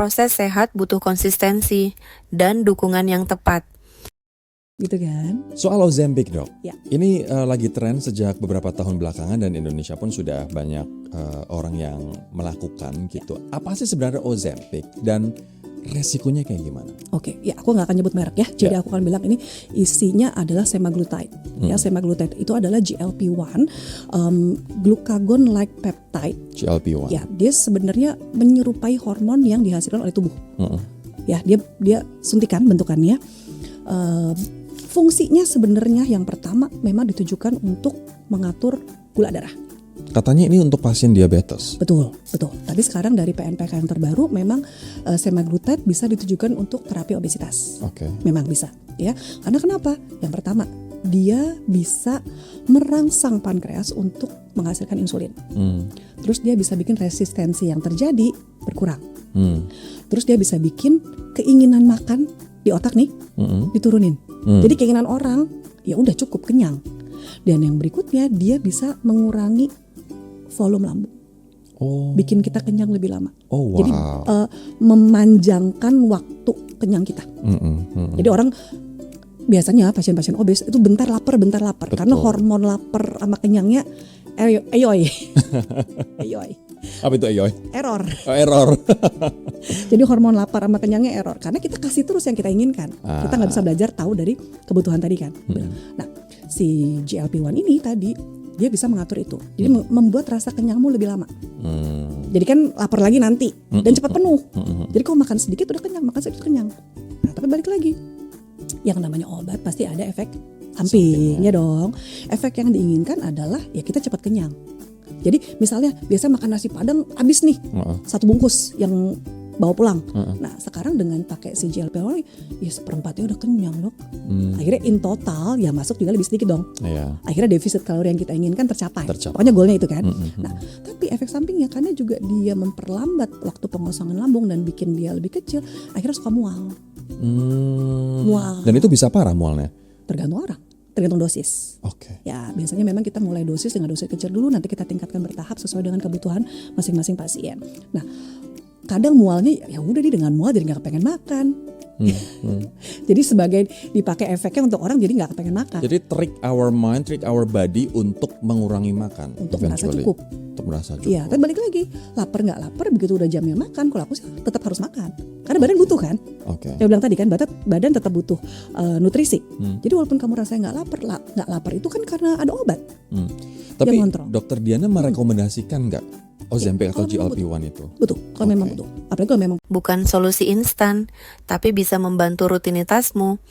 proses sehat butuh konsistensi dan dukungan yang tepat. Gitu kan? Soal Ozempic, Dok. Ya. Ini lagi tren sejak beberapa tahun belakangan dan Indonesia pun sudah banyak orang yang melakukan gitu. Apa sih sebenarnya Ozempic dan resikonya kayak gimana? Oke, ya aku nggak akan nyebut merek ya. Jadi aku akan bilang ini isinya adalah semaglutide. Ya, semaglutide itu adalah GLP-1, glucagon-like peptide. GLP-1. Ya, dia sebenarnya menyerupai hormon yang dihasilkan oleh tubuh. Ya, dia suntikan bentukannya. Fungsinya sebenarnya yang pertama memang ditujukan untuk mengatur gula darah. Katanya ini untuk pasien diabetes. Betul. Tapi sekarang dari PNPK yang terbaru memang semaglutide bisa ditujukan untuk terapi obesitas. Oke. Memang bisa, ya. Karena kenapa? Yang pertama, dia bisa merangsang pankreas untuk menghasilkan insulin. Terus dia bisa bikin resistensi yang terjadi berkurang. Terus dia bisa bikin keinginan makan di otak nih diturunin. Jadi keinginan orang ya udah cukup kenyang. Dan yang berikutnya dia bisa mengurangi volume lambung. Bikin kita kenyang lebih lama. Jadi memanjangkan waktu kenyang kita. Jadi orang biasanya pasien-pasien obes itu bentar lapar. Betul. Karena hormon lapar sama kenyangnya ayoy. Apa itu ayoy? Error. Error. Jadi hormon lapar sama kenyangnya error. Karena kita kasih terus yang kita inginkan. Kita nggak bisa belajar tahu dari kebutuhan tadi kan. Nah, si GLP-1 ini tadi dia bisa mengatur itu. Jadi membuat rasa kenyangmu lebih lama. Jadi kan lapar lagi nanti dan cepat penuh. Jadi kalau makan sedikit udah kenyang, makan sedikit kenyang. Nah, tapi balik lagi, yang namanya obat pasti ada efek sampingnya dong. Efek yang diinginkan adalah ya kita cepat kenyang. Jadi misalnya biasa makan nasi padang habis nih satu bungkus yang bawa pulang. Nah sekarang dengan pakai si GLP-1 ya seperempatnya udah kenyang dok. Akhirnya in total ya masuk juga lebih sedikit dong. Akhirnya defisit kalori yang kita inginkan tercapai. Pokoknya goalnya itu kan. Nah tapi efek sampingnya karena juga dia memperlambat waktu pengosongan lambung dan bikin dia lebih kecil, akhirnya suka mual. Mual. Dan itu bisa parah mualnya? Tergantung orang. Tergantung dosis. Ya biasanya memang kita mulai dosis dengan dosis kecil dulu, nanti kita tingkatkan bertahap sesuai dengan kebutuhan masing-masing pasien. Nah kadang mualnya ya udah dia dengan mual jadi nggak kepengen makan. Jadi sebagai dipakai efeknya untuk orang jadi nggak kepengen makan. Jadi trick our mind, trick our body untuk mengurangi makan. Untuk merasa cukup. Untuk merasa cukup. Iya, tapi balik lagi, lapar nggak lapar begitu udah jamnya makan, kalau aku sih tetap harus makan. Karena badan butuh kan. Saya bilang tadi kan badan tetap butuh nutrisi. Jadi walaupun kamu rasanya nggak lapar itu kan karena ada obat. Tapi dokter Diana merekomendasikan nggak Ozempic atau GLP-1 itu? Betul, kalau memang butuh. Apalagi kalau memang Bukan solusi instan, tapi bisa membantu rutinitasmu.